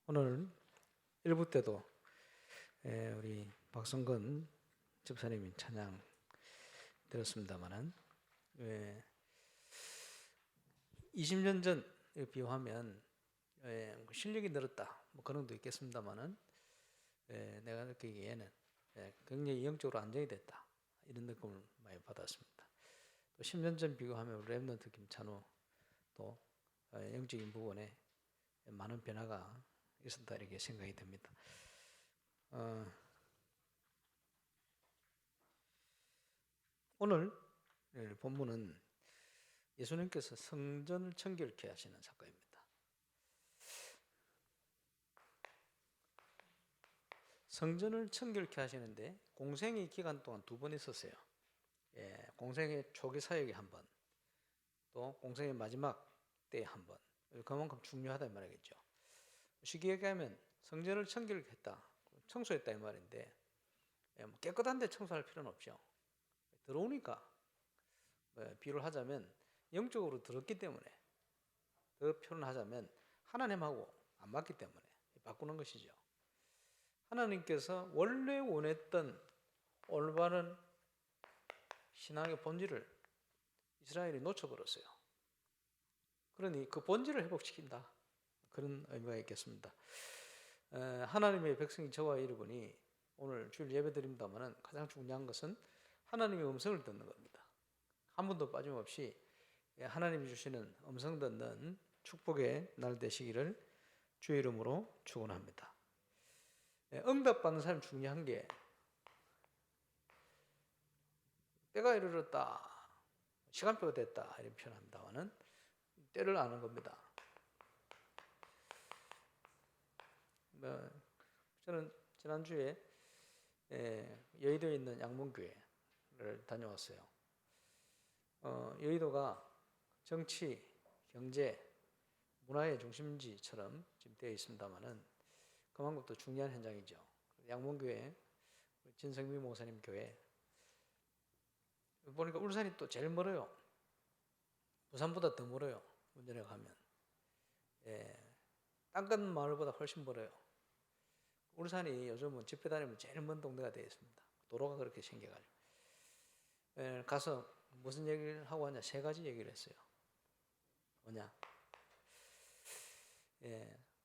오늘 1부 때도 우리 박성근 집사님이 찬양 들었습니다만은 20년 전 비교하면 실력이 늘었다 뭐 그런 것도 있겠습니다만은 내가 느끼기에는 굉장히 영적으로 안정이 됐다 이런 느낌을 많이 받았습니다. 또 10년 전 비교하면 랩런트 김찬우 또 영적인 부분에 많은 변화가 있었다 이렇게 생각이 됩니다. 오늘 본문은 예수님께서 성전을 청결케 하시는 사건입니다. 성전을 청결케 하시는데 공생의 기간 동안 2번 있었어요. 공생의 초기 사역에 한 번, 또 공생의 마지막 때에 한 번. 그만큼 중요하다 이 말이겠죠. 쉽게 얘기하면 성전을 청결했다, 청소했다 이 말인데 깨끗한데 청소할 필요는 없죠. 들어오니까 비유를 하자면 영적으로 들었기 때문에, 더 표현하자면 하나님하고 안 맞기 때문에 바꾸는 것이죠. 하나님께서 원래 원했던 올바른 신앙의 본질을 이스라엘이 놓쳐버렸어요. 그러니 그 본질을 회복시킨다, 그런 의미가 있겠습니다. 하나님의 백성이 저와 여러분이 오늘 주일 예배 드립니다만 가장 중요한 것은 하나님의 음성을 듣는 겁니다. 한 번도 빠짐없이 하나님이 주시는 음성 듣는 축복의 날 되시기를 주의 이름으로 축원합니다. 응답받는 사람 중요한 게 때가 이르렀다, 시간표가 됐다 이렇게 표현한다면은 때를 아는 겁니다. 저는 지난주에 여의도에 있는 양문교회를 다녀왔어요. 여의도가 정치, 경제, 문화의 중심지처럼 지금 되어 있습니다만은 그만큼 또 중요한 현장이죠. 양문교회, 진성미 목사님 교회 보니까 울산이 또 제일 멀어요. 부산보다 더 멀어요. 운전해 가면. 땅끝 마을보다 훨씬 멀어요. 울산이 요즘은 집회 다니면 제일 먼 동네가 되어 있습니다. 도로가 그렇게 생겨가지고. 가서 무슨 얘기를 하고 왔냐? 3가지 얘기를 했어요. 뭐냐?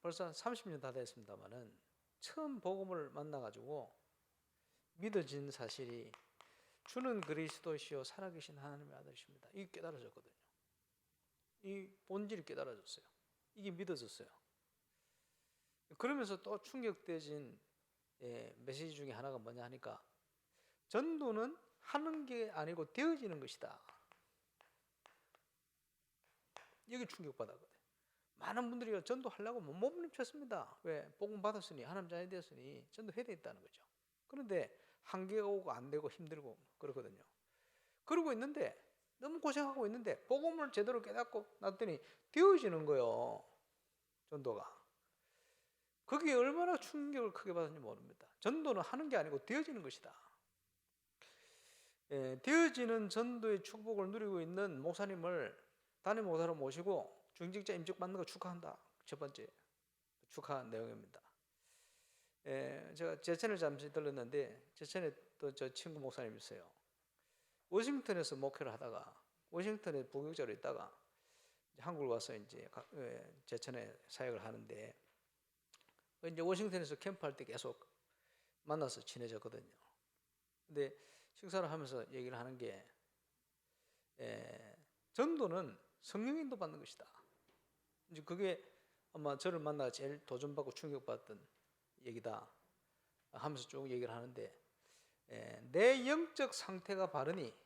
벌써 30년 다 됐습니다만은 처음 복음을 만나가지고 믿어진 사실이 주는 그리스도시요 살아계신 하나님의 아들이십니다. 이게 깨달아졌거든요. 이 본질이 깨달아졌어요. 이게 믿어졌어요. 그러면서 또 충격되진 메시지 중에 하나가 뭐냐 하니까 전도는 하는 게 아니고 되어지는 것이다. 여기 충격받았거든요. 많은 분들이 전도하려고 몸부림쳤습니다. 왜? 복음 받았으니, 하나님 자녀 되었으니 전도해야 되겠다는 거죠. 그런데 한계가 오고 안 되고 힘들고 그렇거든요. 그러고 있는데 너무 고생하고 있는데 복음을 제대로 깨닫고 났더니 되어지는 거예요. 전도가. 거기에 얼마나 충격을 크게 받았는지 모릅니다. 전도는 하는 게 아니고 되어지는 것이다. 되어지는 전도의 축복을 누리고 있는 목사님을 담임 목사로 모시고 중직자 임직 받는 거 축하한다. 첫 번째 축하 내용입니다. 제가 제천을 잠시 들렀는데 제천에 또 저 친구 목사님 있어요. 워싱턴에서 목회를 하다가 워싱턴에 부교육자로 있다가 한국을 와서 이제 제천에 사역을 하는데 이제 워싱턴에서 캠프할 때 계속 만나서 친해졌거든요. 근데 식사를 하면서 얘기를 하는 게 전도는 성령 인도 받는 것이다. 이제 그게 아마 저를 만나 제일 도전받고 충격받던 얘기다 하면서 쭉 얘기를 하는데 내 영적 상태가 바르니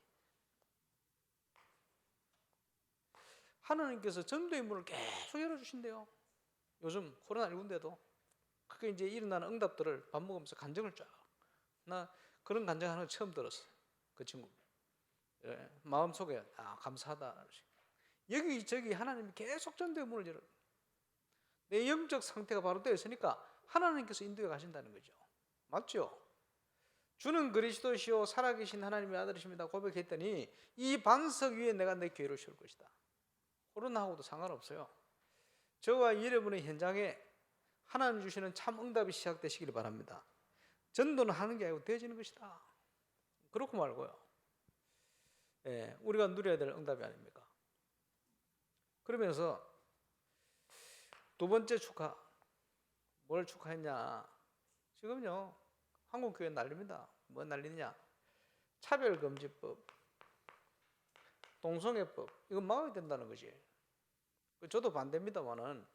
하나님께서 전도의 문을 계속 열어주신대요. 요즘 코로나19인데도 그게 이제 일어나는 응답들을 밥 먹으면서 간증을 쫙. 나 그런 간증하는 거 처음 들었어요. 그 친구. 마음속에 감사하다. 여기저기 하나님이 계속 전도의 문을 열어. 내 영적 상태가 바로 되어 있으니까 하나님께서 인도해 가신다는 거죠. 맞죠? 주는 그리스도시요 살아계신 하나님의 아들이십니다 고백했더니 이 반석 위에 내가 내 교회를 세울 것이다. 코로나하고도 상관없어요. 저와 여러분의 현장에 하나님 주시는 참 응답이 시작되시기를 바랍니다. 전도는 하는 게 아니고 되어지는 것이다. 그렇고 말고요. 예, 우리가 누려야 될 응답이 아닙니까? 그러면서 두 번째 축하, 뭘 축하했냐? 지금요, 한국교회 난립니다. 뭐 난리냐? 차별금지법, 동성애법, 이거 막아야 된다는 거지. 저도 반대입니다만은,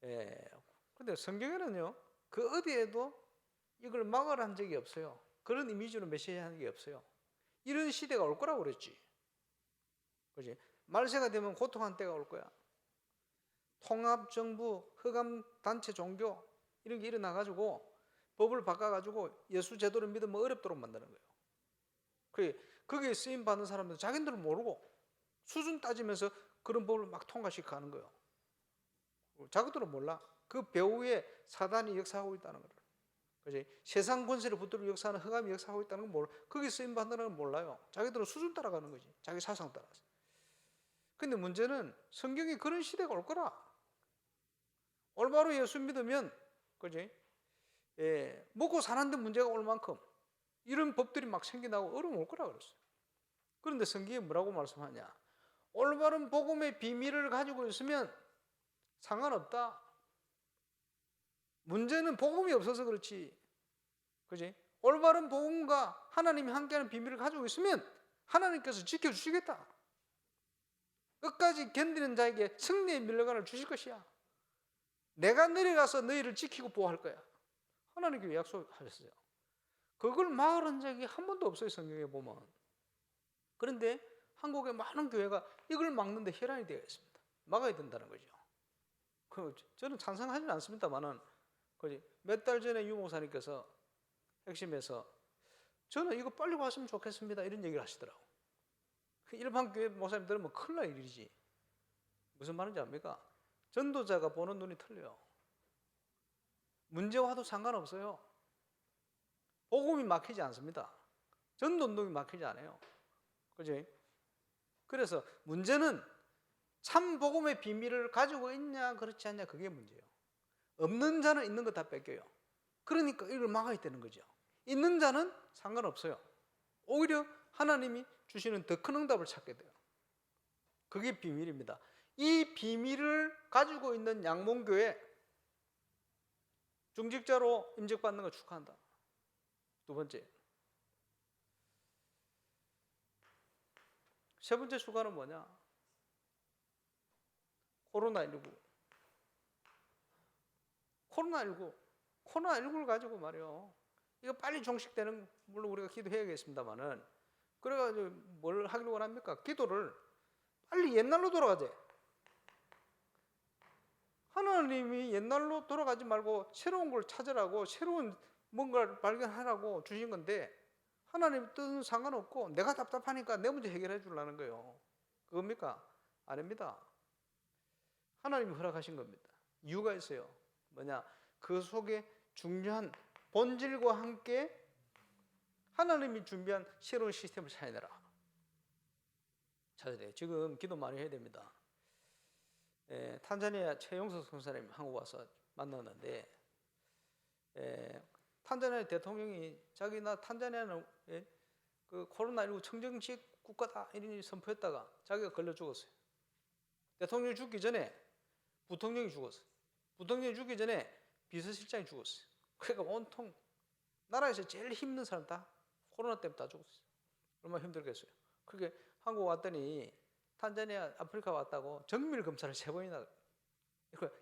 예, 근데 성경에는요, 그 어디에도 이걸 막으라는 적이 없어요. 그런 이미지로 메시지하는 게 없어요. 이런 시대가 올 거라고 그랬지. 그지? 말세가 되면 고통한 때가 올 거야. 통합정부, 흑암단체 종교 이런 게 일어나가지고 법을 바꿔가지고 예수 제도를 믿으면 어렵도록 만드는 거예요. 거기에 쓰임 받는 사람들은 자기들은 모르고 수준 따지면서 그런 법을 막 통과시켜 가는 거예요. 자기들은 몰라. 그 배후에 사단이 역사하고 있다는 거를. 그지? 세상 권세를 붙들고 역사하는 흑암이 역사하고 있다는 건 몰라. 거기 쓰임 받는 건 몰라요. 자기들은 수준 따라가는 거지. 자기 사상 따라서. 근데 문제는 성경이 그런 시대가 올 거라. 올바로 예수 믿으면, 그지? 예, 먹고 사는데 문제가 올 만큼 이런 법들이 막 생겨나고 어려움 올 거라 그랬어요. 그런데 성경이 뭐라고 말씀하냐? 올바른 복음의 비밀을 가지고 있으면 상관없다. 문제는 복음이 없어서 그렇지. 그지? 올바른 복음과 하나님이 함께하는 비밀을 가지고 있으면 하나님께서 지켜주시겠다. 끝까지 견디는 자에게 승리의 밀려간을 주실 것이야. 내가 내려가서 너희를 지키고 보호할 거야. 하나님께 약속하셨어요. 그걸 막으라는 적이 한 번도 없어요, 성경에 보면. 그런데 한국의 많은 교회가 이걸 막는데 혈안이 되어 있습니다. 막아야 된다는 거죠. 저는 찬성하지는 않습니다만은 몇 달 전에 유 목사님께서 핵심에서 저는 이거 빨리 왔으면 좋겠습니다 이런 얘기를 하시더라고. 일반 교회 목사님들은 뭐 큰일 날 일이지. 무슨 말인지 압니까? 전도자가 보는 눈이 틀려요. 문제 와도 상관없어요. 복음이 막히지 않습니다. 전도운동이 막히지 않아요. 그지? 그래서 문제는 참 복음의 비밀을 가지고 있냐 그렇지 않냐 그게 문제예요. 없는 자는 있는 거 다 뺏겨요. 그러니까 이걸 막아야 되는 거죠. 있는 자는 상관없어요. 오히려 하나님이 주시는 더 큰 응답을 찾게 돼요. 그게 비밀입니다. 이 비밀을 가지고 있는 양몽교회 중직자로 임직받는 거 축하한다. 두 번째. 세 번째 축하는 뭐냐? 코로나19. 코로나19를 가지고 말이요. 이거 빨리 종식되는, 물론 우리가 기도해야겠습니다만은, 그래가지고 뭘 하기를 원합니까? 기도를 빨리 옛날로 돌아가재. 하나님이 옛날로 돌아가지 말고 새로운 걸 찾으라고, 새로운 뭔가를 발견하라고 주신 건데, 하나님 뜻은 상관없고, 내가 답답하니까 내 문제 해결해 주려는 거예요. 그겁니까? 아닙니다. 하나님이 허락하신 겁니다. 이유가 있어요. 뭐냐? 그 속에 중요한 본질과 함께 하나님이 준비한 새로운 시스템을 찾아내라. 찾아야 돼요. 지금 기도 많이 해야 됩니다. 탄자니아 최용석 선생님 한국 와서 만났는데, 탄자니아 대통령이 자기나 탄자니아는 그 코로나19 청정지역 국가다 이런 선포했다가 자기가 걸려 죽었어요. 대통령이 죽기 전에 부통령이 죽었어요. 부통령이 죽기 전에 비서실장이 죽었어요. 그러니까 온통 나라에서 제일 힘든 사람 다 코로나 때문에 다 죽었어요. 얼마나 힘들겠어요. 그게 한국 왔더니 탄자니아 아프리카 왔다고 정밀 검사를 3번이나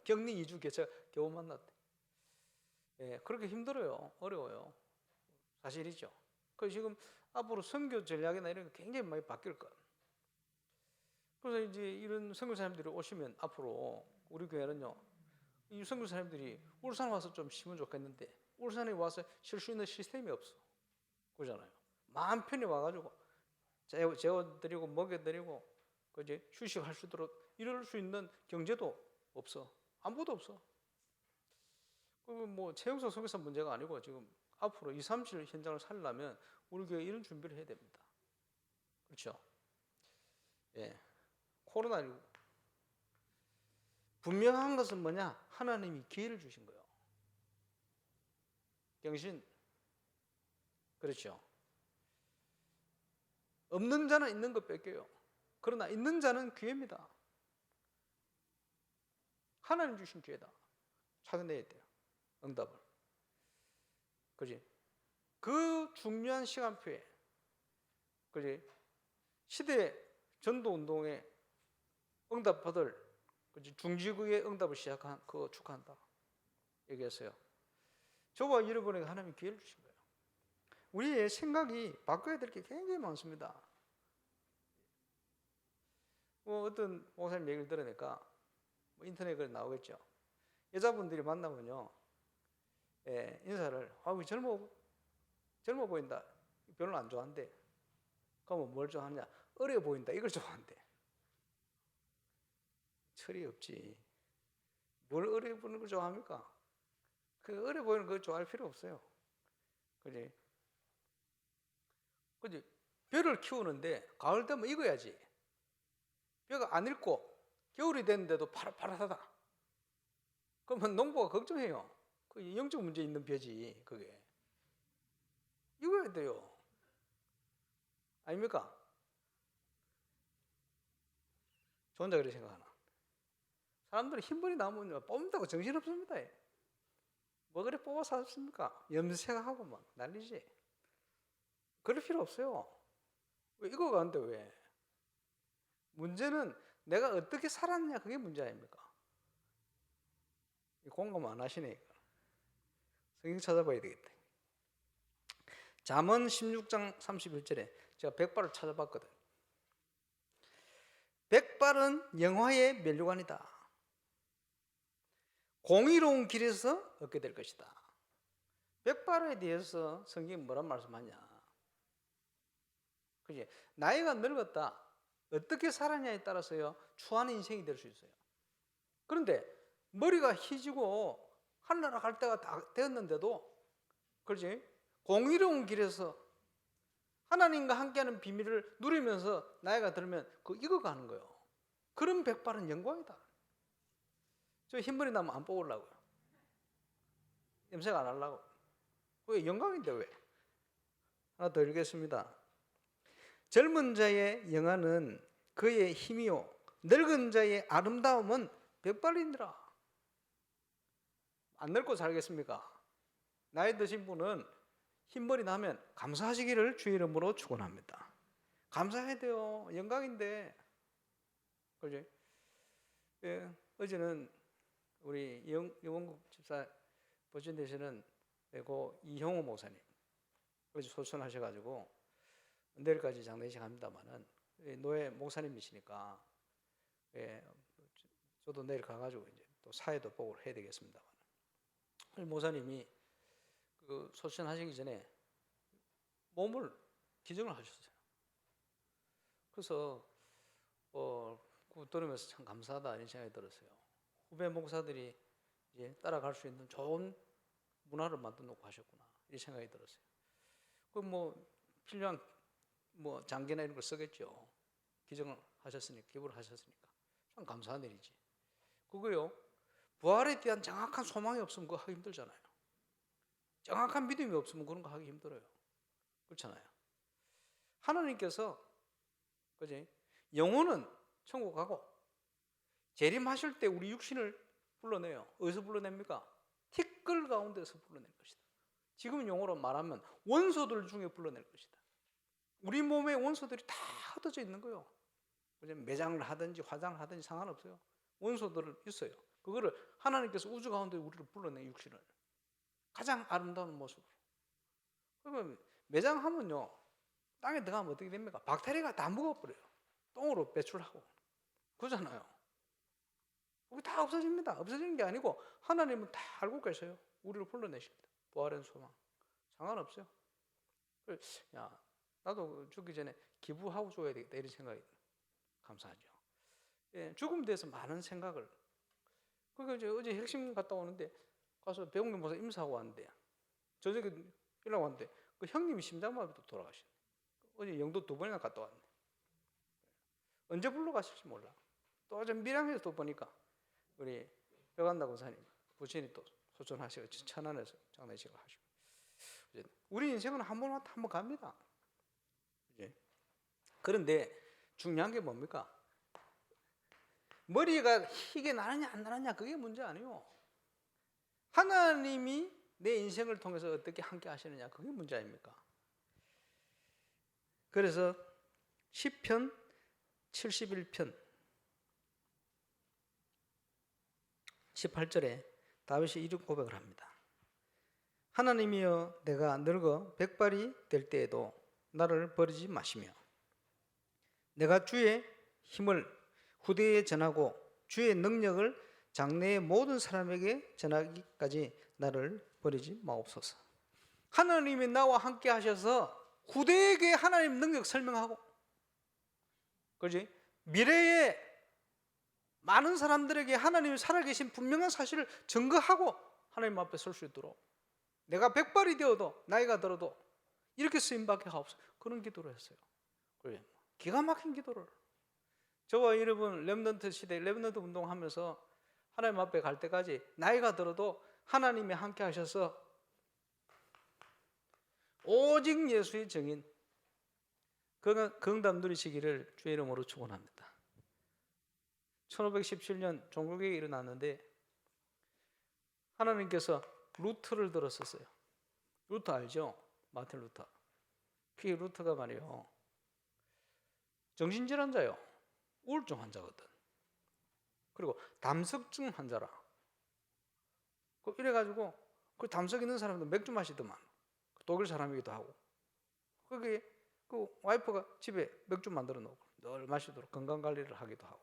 격리 2주 겨우 만났대. 그렇게 힘들어요. 어려워요. 사실이죠. 그래서 지금 앞으로 선교 전략이나 이런 게 굉장히 많이 바뀔 거예요. 그래서 이제 이런 선교사님들이 오시면 앞으로 우리 교회는요, 이 선교사님들이 울산 와서 좀 쉬면 좋겠는데 울산에 와서 쉴 수 있는 시스템이 없어. 그러잖아요. 마음 편히 와가지고 재워드리고 먹여드리고 그지 휴식할 수 있도록 이럴 수 있는 경제도 없어. 아무것도 없어. 뭐 최영석 선교사 문제가 아니고 지금 앞으로 237 현장을 살려면 우리 교회 이런 준비를 해야 됩니다. 그렇죠? 예. 코로나19 분명한 것은 뭐냐? 하나님이 기회를 주신 거예요. 경신. 그렇죠. 없는 자는 있는 것 뺏겨요. 그러나 있는 자는 기회입니다. 하나님 주신 기회다. 찾아내야 돼요. 응답을. 그지? 그 중요한 시간표에, 그지? 시대 전도 운동에 응답 받을, 그지? 중지구의 응답을 시작한 그거 축하한다. 얘기했어요. 저와 여러분에게 하나님이 기회를 주신 거예요. 우리의 생각이 바꿔야 될 게 굉장히 많습니다. 어떤 목사님 얘기를 들으니까 인터넷 글에 나오겠죠. 여자분들이 만나면요, 인사를 젊어 보인다 별로 안 좋아한대. 그러면 뭘 좋아하냐? 어려 보인다 이걸 좋아한대. 철이 없지. 뭘 어려 보이는 걸 좋아합니까? 그 어려 보이는 거 좋아할 필요 없어요. 그지? 그지? 벼를 키우는데 가을 되면 익어야지. 벼가 안 익고 겨울이 됐는데도 파릇파릇하다. 그러면 농부가 걱정해요. 그 영적 문제 있는 벼지 그게. 익어야 돼요. 아닙니까? 저 혼자 그렇게 생각하나? 사람들은 흰머리 나면 뽑는다고 정신없습니다. 뭐 그래 뽑아서 샀습니까? 염색하고 막 난리지. 그럴 필요 없어요. 왜 익어가는데 왜? 문제는 내가 어떻게 살았냐 그게 문제 아닙니까? 공감 안 하시네. 성경 찾아봐야 되겠다. 잠언 16장 31절에 제가 백발을 찾아봤거든. 백발은 영화의 면류관이다. 공의로운 길에서 얻게 될 것이다. 백발에 대해서 성경이 뭐란 말씀하냐? 그지? 나이가 늙었다. 어떻게 살았냐에 따라서요, 추한 인생이 될 수 있어요. 그런데 머리가 희지고 하늘나라 갈 때가 다 되었는데도, 그렇지? 공의로운 길에서 하나님과 함께하는 비밀을 누리면서 나이가 들면 그 익어가는 거예요. 그런 백발은 영광이다. 저 흰머리 나면 안 뽑으려고요. 염색 안 하려고. 왜? 영광인데 왜? 하나 더 읽겠습니다. 젊은 자의 영화는 그의 힘이요 늙은 자의 아름다움은 백발이니라. 안 늙고 살겠습니까? 나이 드신 분은 흰머리 나면 감사하시기를 주의 이름으로 축원합니다. 감사해야 돼요. 영광인데. 그렇지? 예, 어제는 우리 영원국 집사 보신 되시는 고 이형호 목사님 어제 소천하셔가지고 내일까지 장례식 합니다만은 노예 목사님이시니까 저도 내일 가가지고 이제 또 사회도 보고를 해야 되겠습니다만 목사님이 그 소천하시기 전에 몸을 기증을 하셨어요. 그래서 들으면서 참 감사하다 이런 생각이 들었어요. 후배 목사들이 이제 따라갈 수 있는 좋은 문화를 만들어 놓고 하셨구나 이 생각이 들었어요. 그 뭐 필요한 뭐 장계나 이런 걸 쓰겠죠. 기증을 하셨으니까, 기부를 하셨으니까 참 감사한 일이지. 그거요, 부활에 대한 정확한 소망이 없으면 그거 하기 힘들잖아요. 정확한 믿음이 없으면 그런 거 하기 힘들어요. 그렇잖아요. 하나님께서 그지? 영혼은 천국 가고 재림하실 때 우리 육신을 불러내요. 어디서 불러냅니까? 티끌 가운데서 불러낼 것이다. 지금 용어로 말하면 원소들 중에 불러낼 것이다. 우리 몸에 원소들이 다 흩어져 있는 거예요. 매장을 하든지 화장을 하든지 상관없어요. 원소들은 있어요. 그거를 하나님께서 우주 가운데 우리를 불러내 육신을 가장 아름다운 모습으로. 그러면 매장하면요 땅에 들어가면 어떻게 됩니까? 박테리아가 다 먹어버려요. 똥으로 배출하고 그러잖아요. 그게 다 없어집니다. 없어지는 게 아니고 하나님은 다 알고 계세요. 우리를 불러내십니다. 부활의 소망 상관없어요. 야, 나도 죽기 전에 기부하고 줘야 되겠다 이런 생각이 감사하죠. 예, 죽음에 대해서 많은 생각을. 그러니까 어제 핵심 갔다 오는데 가서 배웅경 목사 임사하고 왔는데 저녁에 연락 왔는데 그 형님이 심장마비로 돌아가셨네. 어제 영도 2번이나 갔다 왔네. 언제 불러가실지 몰라. 또 어제 밀양에서 또 보니까 우리 뼈간다 고사님 부친이 또 소천하시고 천안에서 장례식을 하시고, 우리 인생은 한 번 왔다 한 번 갑니다. 그런데 중요한 게 뭡니까? 머리가 희게 나느냐 안 나느냐 그게 문제 아니에요. 하나님이 내 인생을 통해서 어떻게 함께 하시느냐 그게 문제 아닙니까? 그래서 시편 71편 18절에 다윗이 이런 고백을 합니다. 하나님이여, 내가 늙어 백발이 될 때에도 나를 버리지 마시며 내가 주의 힘을 후대에 전하고 주의 능력을 장래의 모든 사람에게 전하기까지 나를 버리지 마옵소서. 하나님이 나와 함께 하셔서 후대에게 하나님 능력 설명하고, 그렇지? 미래에 많은 사람들에게 하나님이 살아계신 분명한 사실을 증거하고 하나님 앞에 설 수 있도록, 내가 백발이 되어도 나이가 들어도 이렇게 쓰임받게 하옵소서. 그런 기도를 했어요. 그래, 기가 막힌 기도를. 저와 여러분 렘넌트 시대 렘넌트 운동하면서 하나님 앞에 갈 때까지 나이가 들어도 하나님이 함께 하셔서 오직 예수의 증인 건강 누리시기를 주의 이름으로 축원합니다. 1517년 종국이 일어났는데 하나님께서 루터를 들었었어요. 루터 알죠? 마틴 루터. 그 루터가 말이요, 정신질환자요, 우울증 환자거든. 그리고 담석증 환자라. 이래가지고 그 담석 있는 사람도 맥주 마시더만. 독일 사람이기도 하고. 거기 그 와이프가 집에 맥주 만들어 놓고 늘 마시도록 건강 관리를 하기도 하고.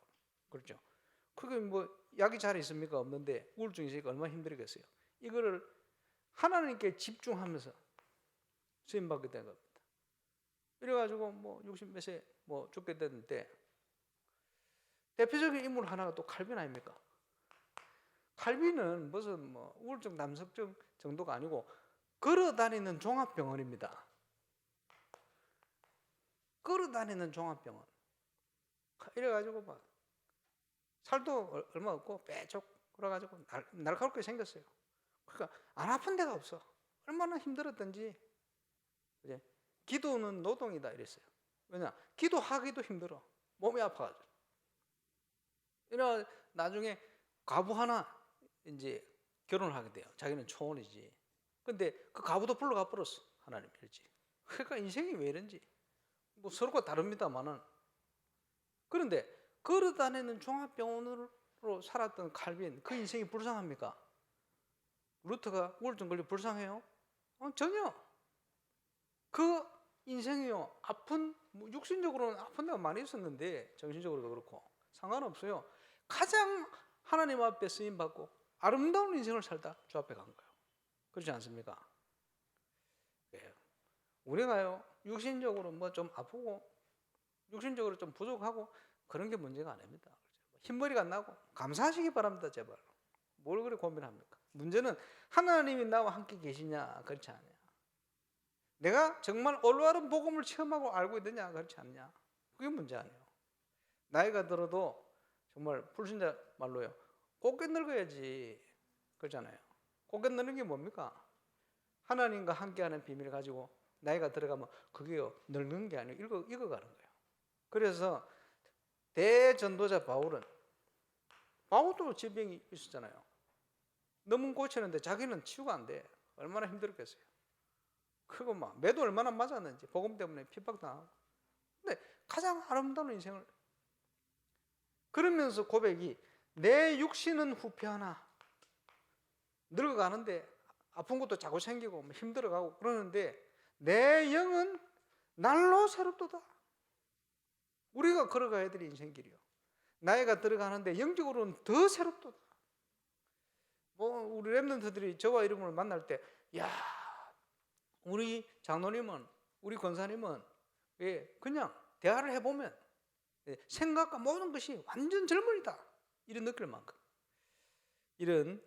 그렇죠? 그게 뭐 약이 잘 있습니까? 없는데 우울증이 있으니까 얼마나 힘들겠어요. 이거를 하나님께 집중하면서 쓰임 받게 된 겁니다. 이래가지고 뭐 60 몇 세 뭐 죽게 됐는데, 대표적인 인물 하나가 또 칼빈 아닙니까? 칼빈은 무슨 뭐 우울증, 담석증 정도가 아니고 걸어다니는 종합병원입니다. 걸어다니는 종합병원. 이래가지고 막 살도 얼마 없고 빼쪽 그래가지고 날카롭게 생겼어요. 그러니까 안 아픈 데가 없어. 얼마나 힘들었던지. 이제 기도는 노동이다 이랬어요. 왜냐? 기도하기도 힘들어. 몸이 아파가지고. 이래 나중에 가부 하나 이제 결혼을 하게 돼요. 자기는 초혼이지. 근데 그 가부도 불러가 버렸어. 하나님 일지. 그러니까 인생이 왜 이런지. 뭐 서로가 다릅니다만은. 그런데 걸어다니는 종합병원으로 살았던 칼빈, 그 인생이 불쌍합니까? 루터가 우울증 걸려 불쌍해요? 전혀. 그 인생이요, 아픈, 육신적으로는 아픈 데가 많이 있었는데 정신적으로도 그렇고 상관없어요. 가장 하나님 앞에 쓰임받고 아름다운 인생을 살다 주 앞에 간 거예요. 그렇지 않습니까? 네. 우리가요, 육신적으로 뭐 좀 아프고 육신적으로 좀 부족하고 그런 게 문제가 아닙니다. 흰머리가 안 나고 감사하시기 바랍니다. 제발. 뭘 그렇게 고민합니까? 문제는 하나님이 나와 함께 계시냐 그렇지 않냐, 내가 정말 올바른 복음을 체험하고 알고 있느냐 그렇지 않냐, 그게 문제 아니에요. 나이가 들어도 정말 불신자 말로요, 곱게 늙어야지 그러잖아요. 곱게 늙는 게 뭡니까? 하나님과 함께하는 비밀을 가지고 나이가 들어가면 그게요, 늙는 게 아니고 익어가는 거예요. 그래서 대전도자 바울도 질병이 있었잖아요. 너무 고치는데 자기는 치유가 안 돼. 얼마나 힘들었겠어요. 그거 막 매도 얼마나 맞았는지, 복음 때문에 핍박당하고. 근데 가장 아름다운 인생을, 그러면서 고백이, 내 육신은 후패하나, 늙어가는데 아픈 것도 자꾸 생기고 힘들어가고 그러는데 내 영은 날로 새롭도다. 우리가 걸어가야 될 인생길이요, 나이가 들어가는데 영적으로는 더 새롭도다. 뭐 우리 렘넌트들이 저와 이름을 만날 때, 야, 우리 장로님은, 우리 권사님은 그냥 대화를 해보면 생각과 모든 것이 완전 젊은이다 이런 느낄 만큼, 이런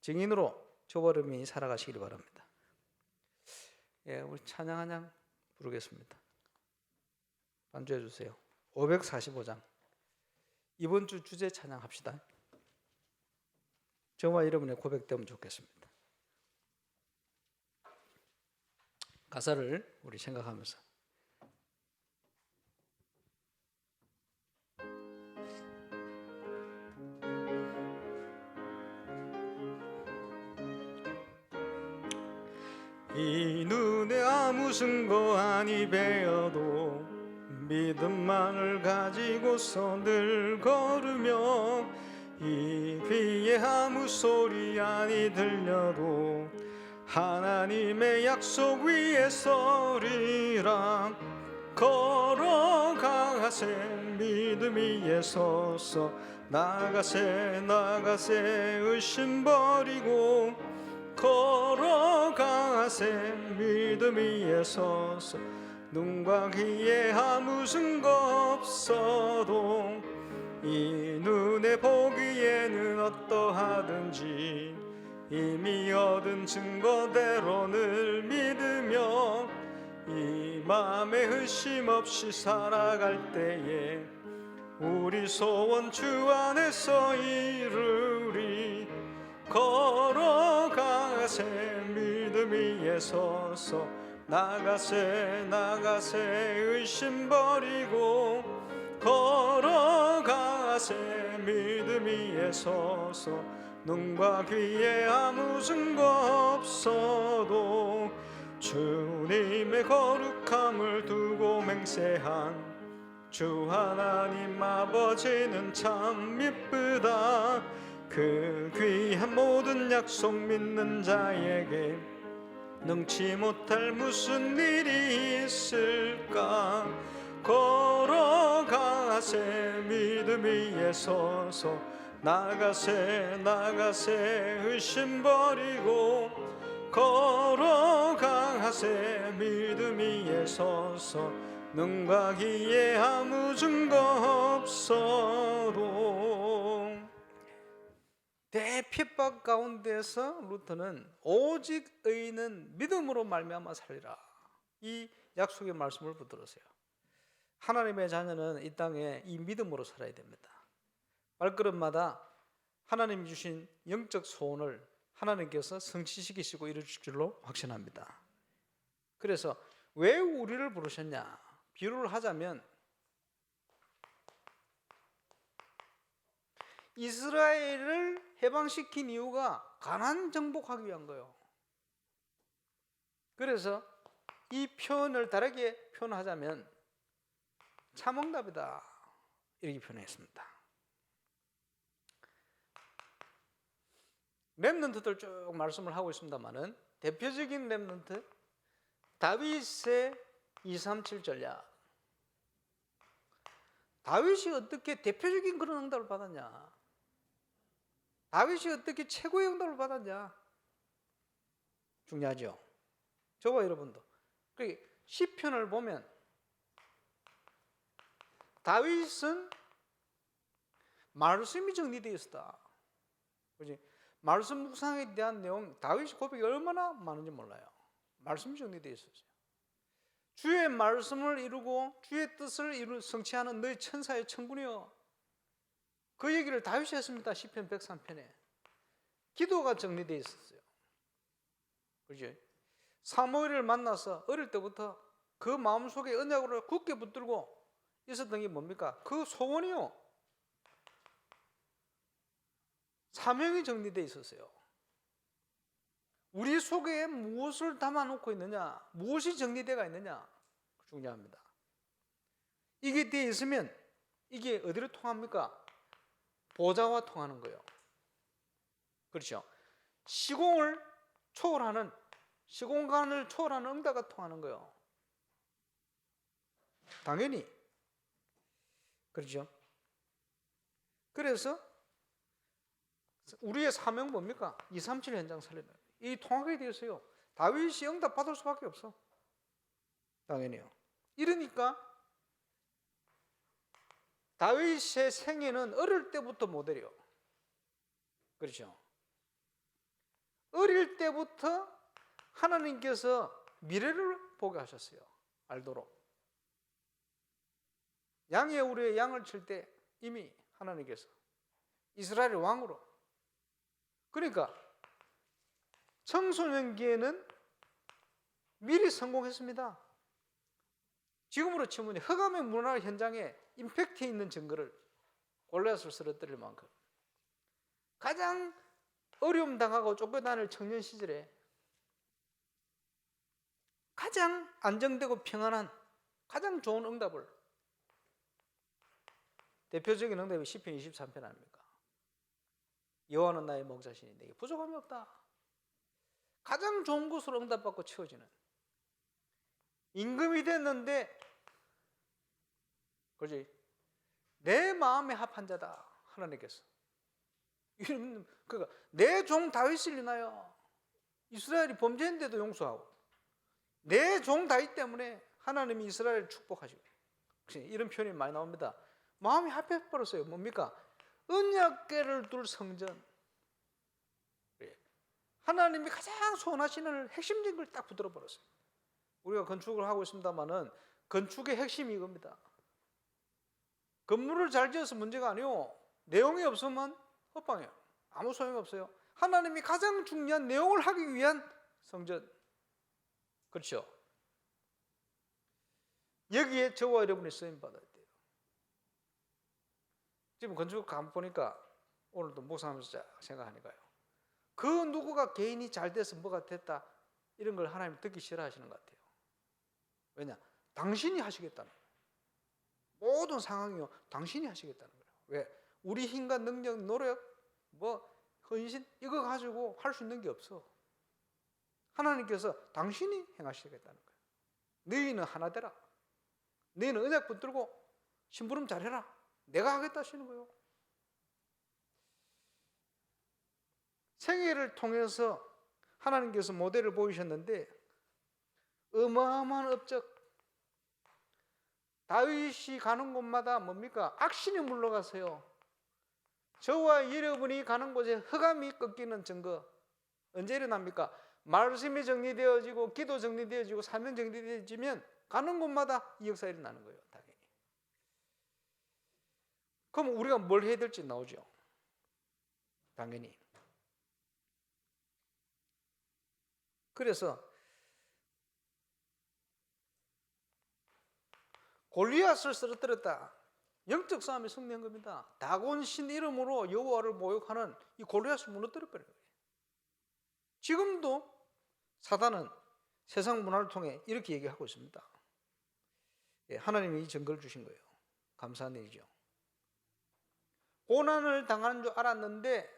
증인으로 저와 여러분이 살아가시길 바랍니다. 우리 찬양 한 장 부르겠습니다. 반주해 주세요. 545장. 이번 주 주제 찬양합시다. 저와 여러분의 고백되면 좋겠습니다. 가사를 우리 생각하면서 이 눈에 아무 증거 아니 베어도 믿음만을 가지고서 늘 걸으며 이 귀에 아무 소리 아니 들려도 하나님의 약속 위에 서리라 걸어가세 믿음 위에 서서 나가세 의심 버리고 걸어가세 믿음 위에 서서 눈과 귀에 아무 증거 없어도 이 눈에 보기에는 어떠하든지 이미 얻은 증거대로 늘 믿으며 이 마음에 의심 없이 살아갈 때에 우리 소원 주 안에서 이루리 걸어가세 믿음 위에 서서 나가세 의심 버리고 걸어가세 믿음 위에 서서 눈과 귀에 아무 증거 없어도 주님의 거룩함을 두고 맹세한 주 하나님 아버지는 참 미쁘다 그 귀한 모든 약속 믿는 자에게 능치 못할 무슨 일이 있을까 걸어가세 믿음 위에 서서 나가세 의심 버리고 걸어가세 믿음 위에 서서 눈과 귀에 아무 증거 없어도 대핍박 가운데서 루터는 오직 의인은 믿음으로 말미암아 살리라 이 약속의 말씀을 붙들으세요. 하나님의 자녀는 이 땅에 이 믿음으로 살아야 됩니다. 발걸음마다 하나님이 주신 영적 소원을 하나님께서 성취시키시고 이루실 줄로 확신합니다. 그래서 왜 우리를 부르셨냐? 비유를 하자면 이스라엘을 해방시킨 이유가 가나안 정복하기 위한 거예요. 그래서 이 표현을 다르게 표현하자면 참응답이다 이렇게 표현했습니다. 렘넌트들 쭉 말씀을 하고 있습니다만은 대표적인 렘넌트 다윗의 237 전략. 다윗이 어떻게 대표적인 그런 응답을 받았냐? 다윗이 어떻게 최고의 응답을 받았냐? 중요하죠. 저와 여러분도. 시편을 보면 다윗은 말씀이 정리되어 있었다. 그렇지? 말씀 묵상에 대한 내용, 다윗의 고백이 얼마나 많은지 몰라요. 말씀이 정리되어 있었어요. 주의 말씀을 이루고 주의 뜻을 성취하는 너희 천사의 천군이여. 그 얘기를 다윗이 했습니다. 시편 103편에. 기도가 정리되어 있었어요. 그렇지? 사무엘을 만나서 어릴 때부터 그 마음속에 언약으로 굳게 붙들고 있었던 게 뭡니까? 그 소원이요. 사명이 정리되어 있었어요. 우리 속에 무엇을 담아놓고 있느냐, 무엇이 정리되어 있느냐 중요합니다. 이게 되어 있으면 이게 어디로 통합니까? 보좌와 통하는 거예요. 그렇죠? 시공간을 초월하는 응답과 통하는 거예요. 당연히 그렇죠? 그래서 우리의 사명 뭡니까? 237 현장 살리는 이 통하게 되었어요. 다윗이 응답 받을 수밖에 없어. 당연히요. 이러니까 다윗의 생애는 어릴 때부터 모델이요. 그렇죠? 어릴 때부터 하나님께서 미래를 보게 하셨어요. 알도록. 양의 우리의 양을 칠 때 이미 하나님께서 이스라엘의 왕으로 그러니까 청소년기에는 미리 성공했습니다. 지금으로 치면 흑암의 문화 현장에 임팩트 있는 증거를 골리앗을 쓰러뜨릴 만큼 가장 어려움 당하고 쫓겨다닐 청년 시절에 가장 안정되고 평안한 가장 좋은 응답을, 대표적인 응답이 시편 23편 아닙니까? 여호와는 나의 목자시니 내게 부족함이 없다. 가장 좋은 곳으로 응답받고 채워지는, 임금이 됐는데 그렇지, 내 마음에 합한 자다 하나님께서. 그러니까 내 종 다윗을 인하여 이스라엘이 범죄했는데도 용서하고, 내 종 다윗 때문에 하나님이 이스라엘을 축복하시고, 이런 표현이 많이 나옵니다. 마음이 합해버렸어요. 뭡니까? 언약궤를 둘 성전, 하나님이 가장 소원하시는 핵심적인 걸 딱 붙들어 버렸어요. 우리가 건축을 하고 있습니다만은 건축의 핵심이 이겁니다. 건물을 잘 지어서 문제가 아니요, 내용이 없으면 헛방이에요. 아무 소용이 없어요. 하나님이 가장 중요한 내용을 하기 위한 성전, 그렇죠? 여기에 저와 여러분이 쓰임받아야 돼요. 지금 건축 가보니까 오늘도 목사하면서 생각하니까요, 그 누구가 개인이 잘 돼서 뭐가 됐다 이런 걸 하나님 듣기 싫어하시는 것 같아요. 왜냐? 당신이 하시겠다는 거예요. 모든 상황이요, 당신이 하시겠다는 거예요. 왜? 우리 힘과 능력, 노력, 헌신 이거 가지고 할 수 있는 게 없어. 하나님께서 당신이 행하시겠다는 거예요. 너희는 하나 되라. 너희는 언약 붙들고 심부름 잘해라. 내가 하겠다 하시는 거예요. 생애를 통해서 하나님께서 모델을 보이셨는데 어마어마한 업적, 다윗이 가는 곳마다 뭡니까? 악신이 물러가세요. 저와 여러분이 가는 곳에 흑암이 꺾이는 증거 언제 일어납니까? 말씀이 정리되어지고 기도 정리되어지고 사명 정리되어지면 가는 곳마다 이 역사가 일어나는 거예요. 당연히. 그럼 우리가 뭘 해야 될지 나오죠. 당연히. 그래서 골리앗을 쓰러뜨렸다. 영적 싸움에 승리한 겁니다. 다곤 신 이름으로 여호와를 모욕하는 이 골리앗을 무너뜨려 버린 거예요. 지금도 사단은 세상 문화를 통해 이렇게 얘기하고 있습니다. 하나님이 이 증거를 주신 거예요. 감사한 일이죠. 고난을 당하는 줄 알았는데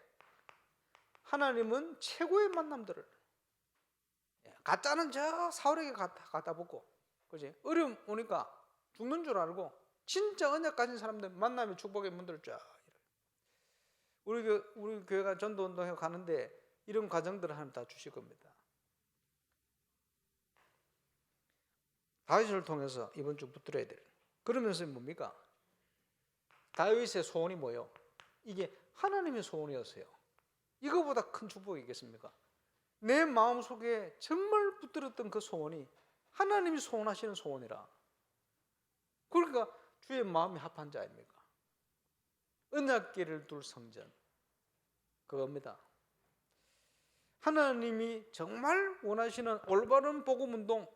하나님은 최고의 만남들을, 가짜는 저 사울에게 갖다 붙고, 그지? 어려움 오니까 죽는 줄 알고 진짜 언약 가진 사람들 만남의 축복의 문들을 쫙 열어요. 우리 교회가 전도운동해 가는데 이런 과정들을 하나님 다 주실 겁니다. 다윗을 통해서 이번 주 붙들어야 될, 그러면서 뭡니까? 다윗의 소원이 뭐예요? 이게 하나님의 소원이었어요. 이거보다 큰 축복이 있겠습니까? 내 마음속에 정말 붙들었던 그 소원이 하나님이 소원하시는 소원이라. 그러니까 주의 마음이 합한 자 아닙니까? 언약궤를 둘 성전, 그겁니다. 하나님이 정말 원하시는 올바른 복음 운동,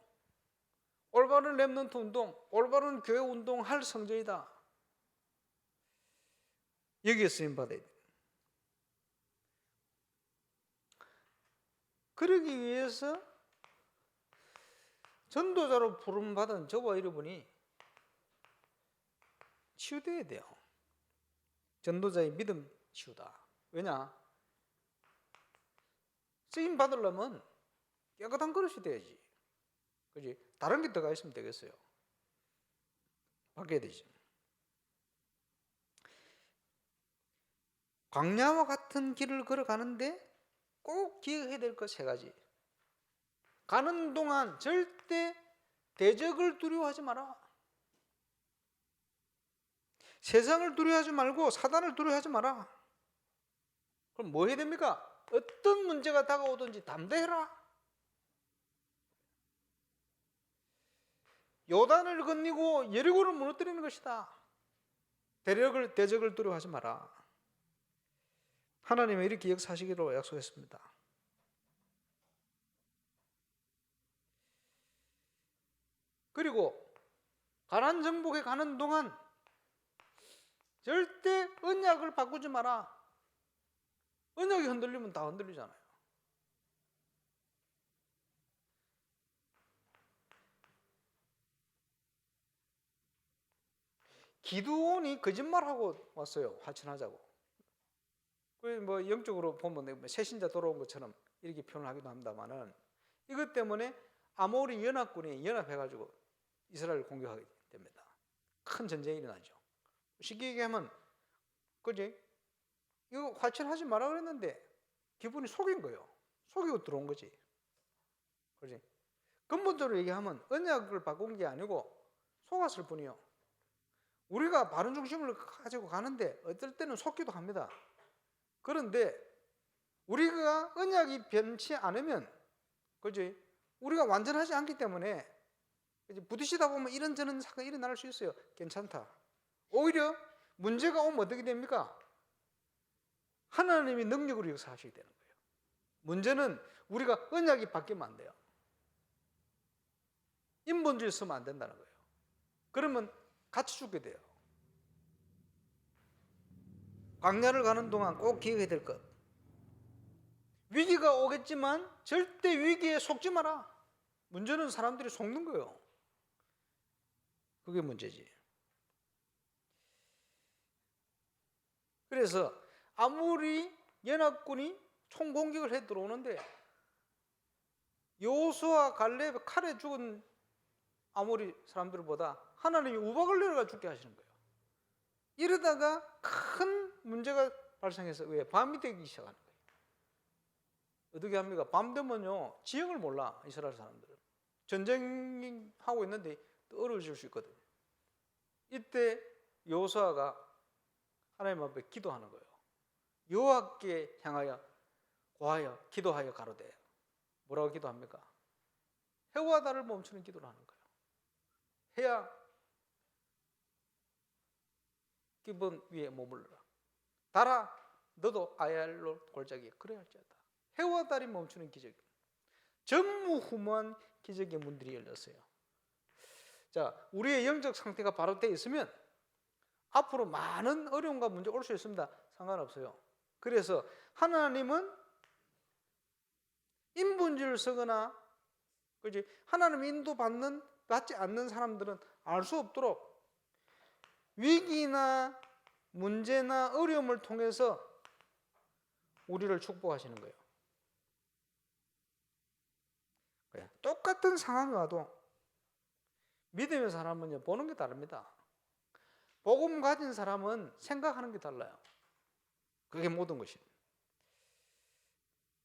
올바른 렘넌트 운동, 올바른 교회 운동 할 성전이다. 여기에 쓰임받아야 돼. 그러기 위해서 전도자로 부름받은 저와 여러분이 치유돼야 돼요. 전도자의 믿음 치유다. 왜냐? 쓰임 받으려면 깨끗한 그릇이 돼야지. 그지? 다른 게 들어가 있으면 되겠어요. 바뀌어야 되지. 광야와 같은 길을 걸어가는데 꼭 기억해야 될 것 세 가지. 가는 동안 절대 대적을 두려워하지 마라. 세상을 두려워하지 말고 사단을 두려워하지 마라. 그럼 뭐 해야 됩니까? 어떤 문제가 다가오든지 담대해라. 요단을 건너고 여리고를 무너뜨리는 것이다. 대적을 두려워하지 마라. 하나님은 이렇게 역사하시기로 약속했습니다. 그리고 가나안 정복에 가는 동안 절대 언약을 바꾸지 마라. 언약이 흔들리면 다 흔들리잖아요. 기드온이 거짓말하고 왔어요. 화친하자고. 뭐 영적으로 보면 새신자 돌아온 것처럼 이렇게 표현을 하기도 합니다만은, 이것 때문에 아모리 연합군이 연합해가지고 이스라엘을 공격하게 됩니다. 큰 전쟁이 일어나죠. 쉽게 얘기하면, 그지? 이거 화친하지 마라 그랬는데 기분이 속인 거예요. 속이고 들어온 거지. 그지? 근본적으로 얘기하면 언약을 바꾼 게 아니고 속았을 뿐이요. 우리가 바른 중심을 가지고 가는데 어떨 때는 속기도 합니다. 그런데 우리가 언약이 변치 않으면, 그지? 우리가 완전하지 않기 때문에 부딪히다 보면 이런저런 사건이 일어날 수 있어요. 괜찮다. 오히려 문제가 오면 어떻게 됩니까? 하나님이 능력으로 역사하시게 되는 거예요. 문제는 우리가 언약이 바뀌면 안 돼요. 인본주의 쓰면 안 된다는 거예요. 그러면 같이 죽게 돼요. 광야를 가는 동안 꼭 기억해야 될 것. 위기가 오겠지만 절대 위기에 속지 마라. 문제는 사람들이 속는 거예요. 그게 문제지. 그래서 아무리 연합군이 총공격을 해 들어오는데 여호수아 갈렙 칼에 죽은 아모리 사람들보다 하나님이 우박을 내려가 죽게 하시는 거예요. 이러다가 큰 문제가 발생해서 왜 밤이 되기 시작하는 거예요. 어떻게 합니까? 밤 되면요 지형을 몰라. 이스라엘 사람들은 전쟁하고 있는데 또 어려워질 수 있거든요. 이때 여호수아가 하나님 앞에 기도하는 거예요. 여호와께 향하여 고하여 기도하여 가로되, 뭐라고 기도합니까? 해와 달을 멈추는 기도를 하는 거예요. 해야 기본 위에 머물러라. 달아 너도 아얄로 골짜기에 그래야 할지어다. 해와 달이 멈추는 기적, 전무후무한 기적의 문들이 열렸어요. 자, 우리의 영적 상태가 바로 되어 있으면 앞으로 많은 어려움과 문제 올 수 있습니다. 상관없어요. 그래서 하나님은 인본주의를 쓰거나, 그지? 하나님 인도받지 않는 사람들은 알 수 없도록 위기나 문제나 어려움을 통해서 우리를 축복하시는 거예요. 똑같은 상황이 와도 믿음의 사람은 보는 게 다릅니다. 복음 가진 사람은 생각하는 게 달라요. 그게 모든 것입니다.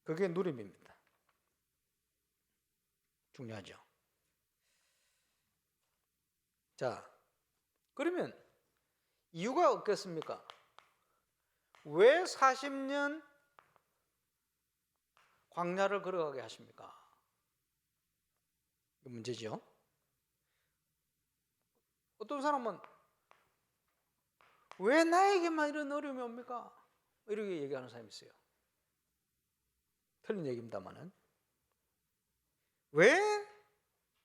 그게 누림입니다. 중요하죠. 자, 그러면 이유가 없겠습니까? 왜 40년 광야를 걸어가게 하십니까? 이 문제죠. 어떤 사람은 왜 나에게만 이런 어려움이 옵니까? 이렇게 얘기하는 사람이 있어요. 틀린 얘기입니다만은, 왜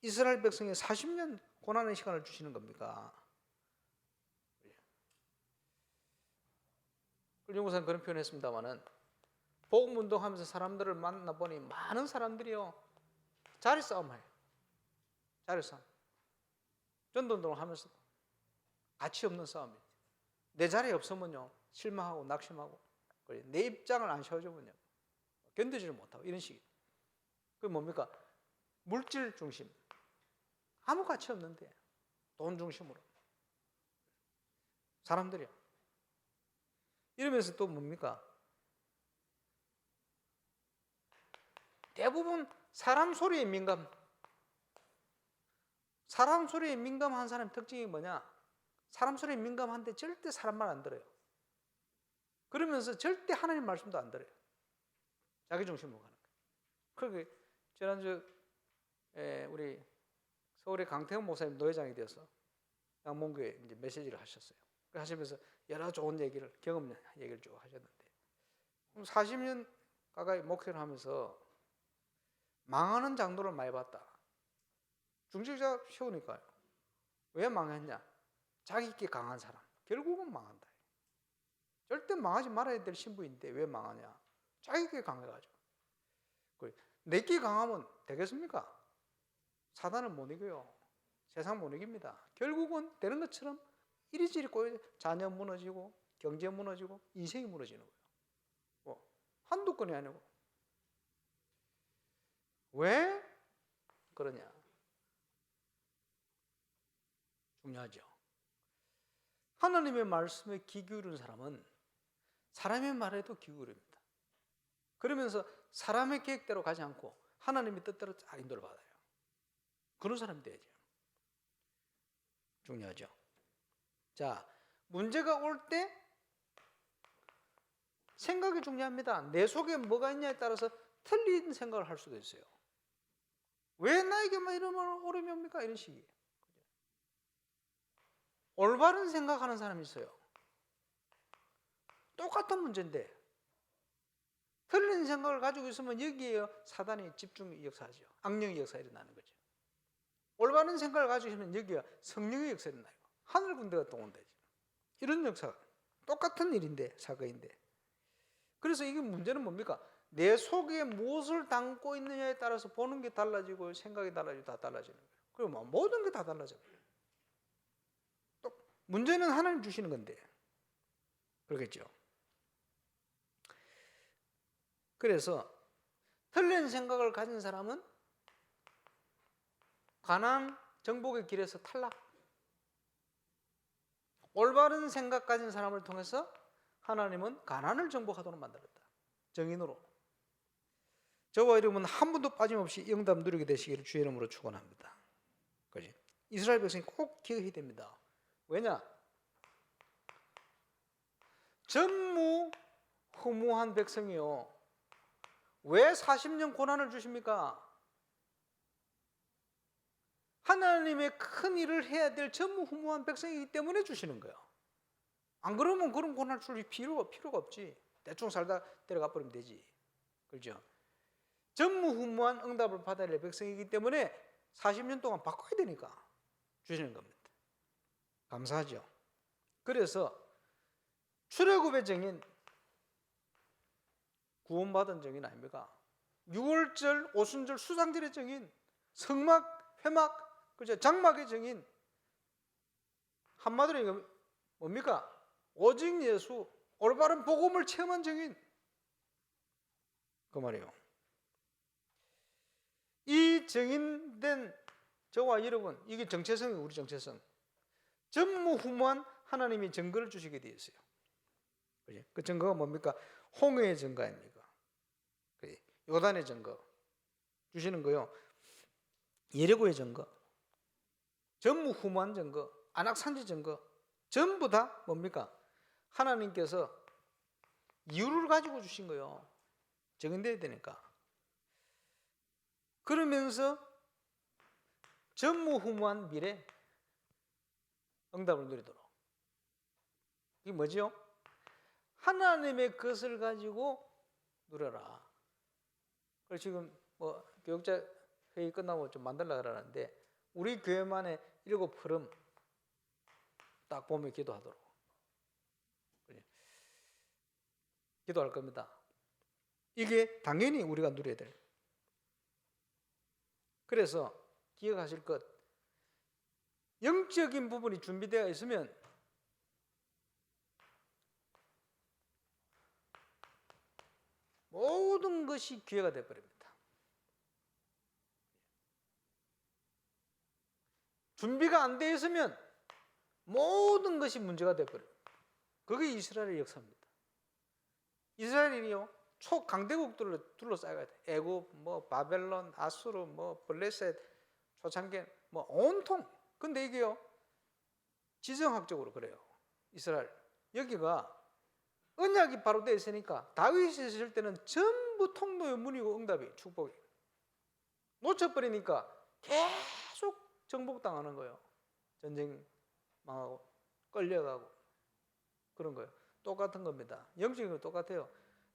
이스라엘 백성에 40년 고난의 시간을 주시는 겁니까? 연구사는 그런 표현을 했습니다만은, 복음 운동하면서 사람들을 만나보니 많은 사람들이요 자리 싸움 해요. 자리 싸움. 전도 운동을 하면서 가치 없는 싸움이에요. 내 자리에 없으면요 실망하고 낙심하고, 내 입장을 안 세워주면요 견디지를 못하고, 이런 식이에요. 그게 뭡니까? 물질 중심, 아무 가치 없는데 돈 중심으로 사람들이요. 이러면서 또 뭡니까? 대부분 사람 소리에 사람 소리에 민감한 사람의 특징이 뭐냐? 사람 소리에 민감한데 절대 사람 말 안 들어요. 그러면서 절대 하나님 말씀도 안 들어요. 자기 중심으로 가는 거예요. 그러게 지난주 우리 서울의 강태훈 목사님 노회장이 되어서 양문교에 이제 메시지를 하셨어요. 하시면서 여러 좋은 얘기를, 경험 얘기를 쭉 하셨는데, 40년 가까이 목회를 하면서 망하는 장로를 많이 봤다. 중직자 세우니까요. 왜 망했냐? 자기께 강한 사람. 결국은 망한다. 절대 망하지 말아야 될 신부인데 왜 망하냐? 자기께 강해가지고. 내게 강하면 되겠습니까? 사단은 못 이겨요. 세상 못 이깁니다. 결국은 되는 것처럼 이리저리 꼬여 자녀 무너지고 경제 무너지고 인생이 무너지는 거예요. 뭐 한두 건이 아니고. 왜 그러냐? 중요하죠. 하나님의 말씀에 귀 기울인 사람은 사람의 말에도 귀 기울입니다. 그러면서 사람의 계획대로 가지 않고 하나님의 뜻대로 잘 인도를 받아요. 그런 사람이 돼야죠. 중요하죠. 자, 문제가 올 때 생각이 중요합니다. 내 속에 뭐가 있냐에 따라서 틀린 생각을 할 수도 있어요. 왜 나에게만 이런 어려움이 옵니까? 이런 식이에요. 올바른 생각하는 사람이 있어요. 똑같은 문제인데 틀린 생각을 가지고 있으면 여기에 사단이 집중 역사하죠. 악령의 역사가 일어나는 거죠. 올바른 생각을 가지고 있으면 여기에 성령의 역사가 일어나요. 하늘 군대가 또 온다. 이런 역사가 똑같은 일인데, 사건인데. 그래서 이게 문제는 뭡니까? 내 속에 무엇을 담고 있느냐에 따라서 보는 게 달라지고 생각이 달라지고 다 달라지는 거예요. 그리고 모든 게 다 달라져요. 또 문제는 하나님 주시는 건데. 그렇겠죠. 그래서 틀린 생각을 가진 사람은 가나안 정복의 길에서 탈락. 올바른 생각 가진 사람을 통해서 하나님은 가나안을 정복하도록 만들었다. 정인으로. 저와 여러분 한 분도 빠짐없이 영답 누리게 되시기를 주의 이름으로 축원합니다. 그렇지? 이스라엘 백성이 꼭 기억해야 됩니다. 왜냐? 전무후무한 백성이요. 왜 40년 고난을 주십니까? 하나님의 큰 일을 해야 될 전무후무한 백성이기 때문에 주시는 거예요. 안 그러면 그런 고난을 줄 필요가 없지. 대충 살다 데려가 버리면 되지. 그렇죠? 전무후무한 응답을 받아야 될 백성이기 때문에 40년 동안 바꿔야 되니까 주시는 겁니다. 감사하죠. 그래서 출애굽의 증인, 구원받은 증인 아닙니까? 6월절, 오순절, 수상절의 증인, 성막, 회막, 그죠? 장막의 증인. 한마디로 이거 뭡니까? 오직 예수, 올바른 복음을 체험한 증인. 그 말이에요. 이 증인된 저와 여러분, 이게 정체성이 우리 정체성. 전무후무한 하나님이 증거를 주시게 되어 있어요. 그 증거가 뭡니까? 홍해의 증거 아닙니까? 요단의 증거 주시는 거요. 예리고의 증거, 전무후무한 증거, 안악산지 증거, 전부 다 뭡니까? 하나님께서 이유를 가지고 주신 거요. 증인돼야 되니까. 그러면서 전무후무한 미래 응답을 누리도록. 이게 뭐죠? 하나님의 것을 가지고 누려라. 그래서 지금 뭐 교육자 회의 끝나고 좀 만들려고 그러는데 우리 교회만의 7 흐름 딱 보면 기도하도록. 기도할 겁니다. 이게 당연히 우리가 누려야 될. 그래서 기억하실 것, 영적인 부분이 준비되어 있으면 모든 것이 기회가 되어버립니다. 준비가 안 되어 있으면 모든 것이 문제가 되어버려요. 그게 이스라엘의 역사입니다. 이스라엘이요, 초강대국들로 둘러싸여야 돼. 애굽, 뭐 바벨론, 아수르, 뭐 블레셋, 초창기, 뭐 온통. 근데 이게요, 지정학적으로 그래요. 이스라엘 여기가 언약이 바로 되어 있으니까 다윗이 있을 때는 전부 통로의 문이고 응답이 축복이. 놓쳐버리니까 계속 정복당하는 거예요. 전쟁 망하고 끌려가고 그런 거예요. 똑같은 겁니다. 영적인 거 똑같아요.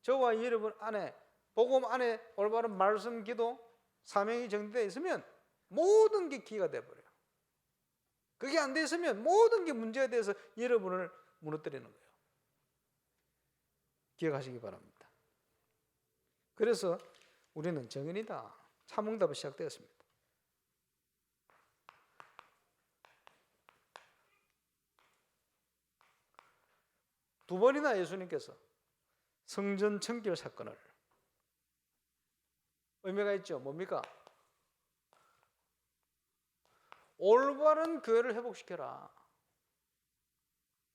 저와 여러분 안에 복음 안에 올바른 말씀, 기도, 사명이 정되어 있으면 모든 게 기회가 되어버려요. 그게 안 돼 있으면 모든 게 문제가 돼서 여러분을 무너뜨리는 거예요. 기억하시기 바랍니다. 그래서 우리는 정인이다. 참응답이 시작되었습니다. 두 번이나 예수님께서 성전 청결 사건을 의미가 있죠. 뭡니까? 올바른 교회를 회복시켜라.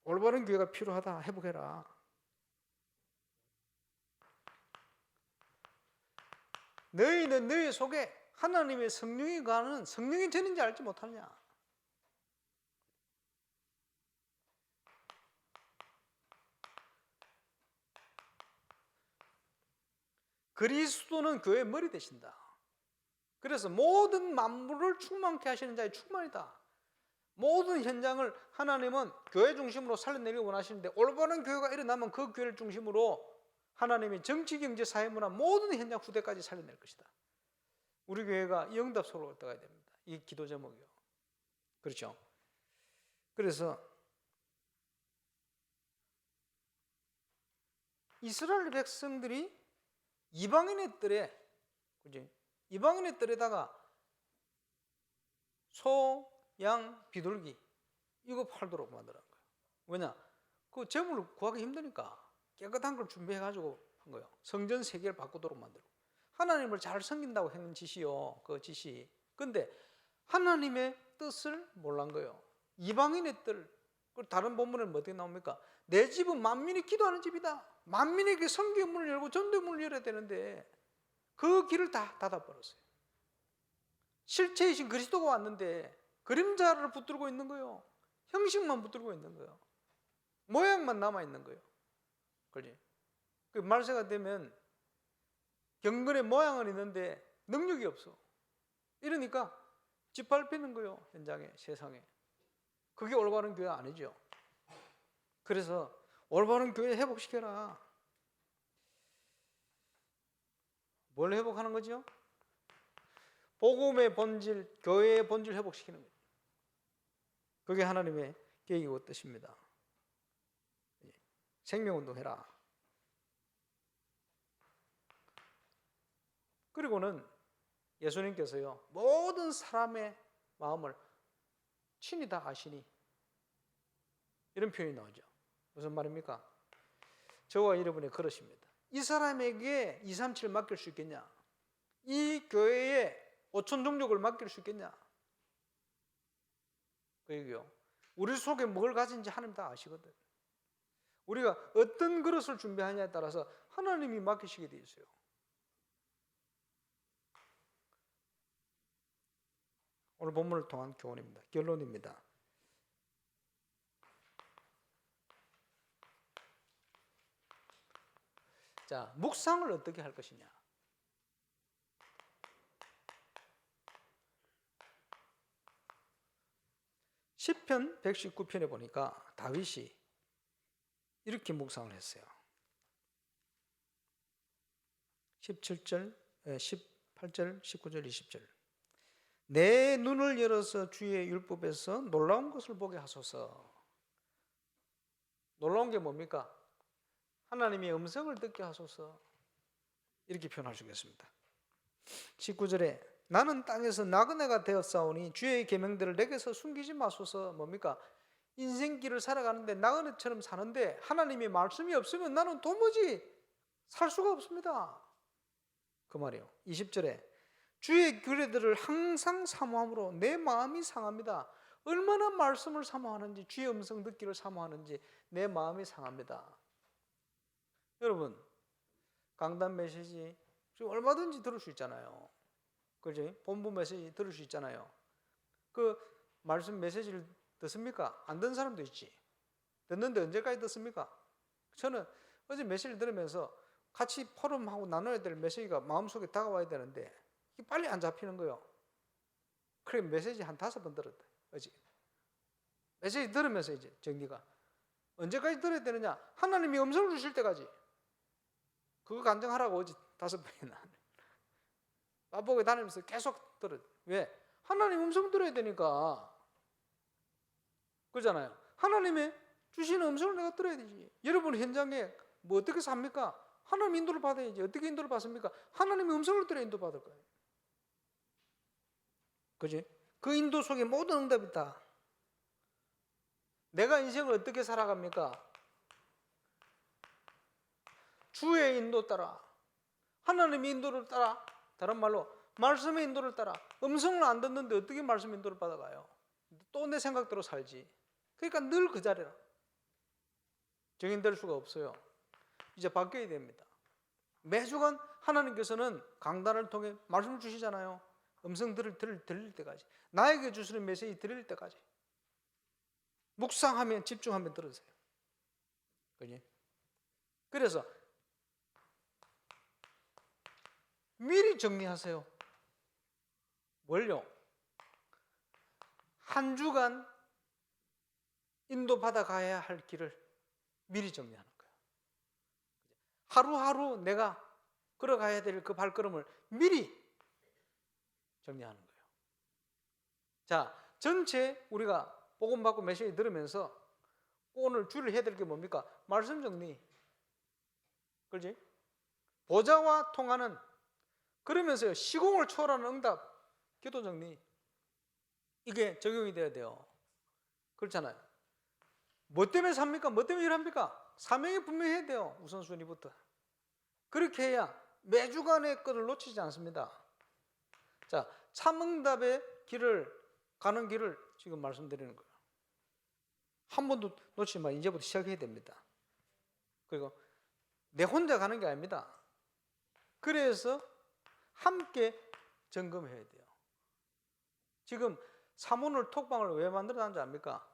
올바른 교회가 필요하다. 회복해라. 너희는 너희 속에 하나님의 성령이 가는 성령이 되는지 알지 못하냐? 그리스도는 교회의 머리 되신다. 그래서 모든 만물을 충만케 하시는 자의 충만이다. 모든 현장을 하나님은 교회 중심으로 살려내기를 원하시는데 올바른 교회가 일어나면 그 교회를 중심으로 하나님이 정치, 경제, 사회, 문화 모든 현장 후대까지 살려낼 것이다. 우리 교회가 영답소로 떠가야 됩니다. 이 기도 제목이요. 그렇죠? 그래서 이스라엘 백성들이 이방인의 뜰에, 그지? 이방인의 뜰에다가 소, 양, 비둘기 이거 팔도록 만들어낸 거예요. 왜냐? 그 재물을 구하기 힘드니까 깨끗한 걸 준비해가지고 한 거예요. 성전 세계를 바꾸도록 만들고 하나님을 잘 섬긴다고 한 짓이요. 그 짓이. 근데 하나님의 뜻을 몰란 거예요. 이방인의 뜻. 다른 본문에는 어떻게 나옵니까? 내 집은 만민이 기도하는 집이다. 만민에게 성경의 문을 열고 전도의 문을 열어야 되는데 그 길을 다 닫아버렸어요. 실체이신 그리스도가 왔는데 그림자를 붙들고 있는 거예요. 형식만 붙들고 있는 거예요. 모양만 남아있는 거예요. 그렇지? 그 말세가 되면 경건의 모양은 있는데 능력이 없어. 이러니까 짓밟히는 거예요. 현장에, 세상에. 그게 올바른 교회 아니죠. 그래서 올바른 교회 회복시켜라. 뭘 회복하는 거죠? 복음의 본질, 교회의 본질 회복시키는 거죠. 그게 하나님의 계획이고 뜻입니다. 생명운동해라. 그리고는 예수님께서요, 모든 사람의 마음을 친히 다 아시니, 이런 표현이 나오죠. 무슨 말입니까? 저와 여러분의 그릇입니다. 이 사람에게 237을 맡길 수 있겠냐? 이 교회에 5천 종족을 맡길 수 있겠냐? 그 얘기요. 우리 속에 뭘 가진지 하나님 다 아시거든. 우리가 어떤 그릇을 준비하냐에 따라서 하나님이 맡기시게 돼 있어요. 오늘 본문을 통한 교훈입니다. 결론입니다. 자, 묵상을 어떻게 할 것이냐? 시편 119편에 보니까 다윗이 이렇게 묵상을 했어요. 17절, 18절, 19절, 20절. 내 눈을 열어서 주의 율법에서 놀라운 것을 보게 하소서. 놀라운 게 뭡니까? 하나님의 음성을 듣게 하소서. 이렇게 표현할 수 있겠습니다. 19절에 나는 땅에서 나그네가 되었사오니 주의 계명들을 내게서 숨기지 마소서. 뭡니까? 인생길을 살아가는데 나그네처럼 사는데 하나님의 말씀이 없으면 나는 도무지 살 수가 없습니다. 그 말이에요. 20절에 주의 규례들을 항상 사모함으로 내 마음이 상합니다. 얼마나 말씀을 사모하는지, 주의 음성 듣기를 사모하는지 내 마음이 상합니다. 여러분, 강단 메시지 얼마든지 들을 수 있잖아요. 그죠? 본부 메시지 들을 수 있잖아요. 그 말씀 메시지를 듣습니까? 안 듣는 사람도 있지. 듣는데 언제까지 듣습니까? 저는 어제 메시지를 들으면서 같이 포럼하고 나눠야 될 메시지가 마음속에 다가와야 되는데 이게 빨리 안 잡히는 거예요. 그래 메시지 한 5번 들었다. 어제 메시지 들으면서 이제 정리가 언제까지 들어야 되느냐? 하나님이 음성을 주실 때까지. 그거 간증하라고 어제 5번이나 바쁘게 다니면서 계속 들어. 왜? 하나님 음성 들어야 되니까. 그렇잖아요. 하나님의 주시는 음성을 내가 들어야 되지. 여러분 현장에 뭐 어떻게 삽니까? 하나님 인도를 받아야지. 어떻게 인도를 받습니까? 하나님의 음성을 들어야 인도받을 거예요. 그지? 그 인도 속에 모든 응답이 있다. 내가 인생을 어떻게 살아갑니까? 주의 인도 따라, 하나님의 인도를 따라, 다른 말로 말씀의 인도를 따라. 음성을 안 듣는데 어떻게 말씀 인도를 받아가요? 또 내 생각대로 살지. 그러니까 늘 그 자리라. 정인될 수가 없어요. 이제 바뀌어야 됩니다. 매주간 하나님께서는 강단을 통해 말씀을 주시잖아요. 음성 들릴 때까지, 나에게 주시는 메시지 들릴 때까지 묵상하면, 집중하면 들으세요. 그지? 그래서 미리 정리하세요. 뭘요? 한 주간 인도받아 가야 할 길을 미리 정리하는 거예요. 하루하루 내가 걸어가야 될 그 발걸음을 미리 정리하는 거예요. 자, 전체 우리가 복음 받고 메시지 들으면서 오늘 주를 해야 될 게 뭡니까? 말씀 정리. 그렇지? 보좌와 통하는, 그러면서요, 시공을 초월하는 응답, 기도 정리. 이게 적용이 돼야 돼요. 그렇잖아요. 뭐 때문에 삽니까? 뭐 때문에 일합니까? 사명이 분명해야 돼요. 우선순위부터. 그렇게 해야 매주간의 것을 놓치지 않습니다. 자, 참응답의 길을 가는 길을 지금 말씀드리는 거예요. 한 번도 놓치지 마. 이제부터 시작해야 됩니다. 그리고 내 혼자 가는 게 아닙니다. 그래서 함께 점검해야 돼요. 지금 사모늘 톡방을 왜 만들어놨는지 압니까?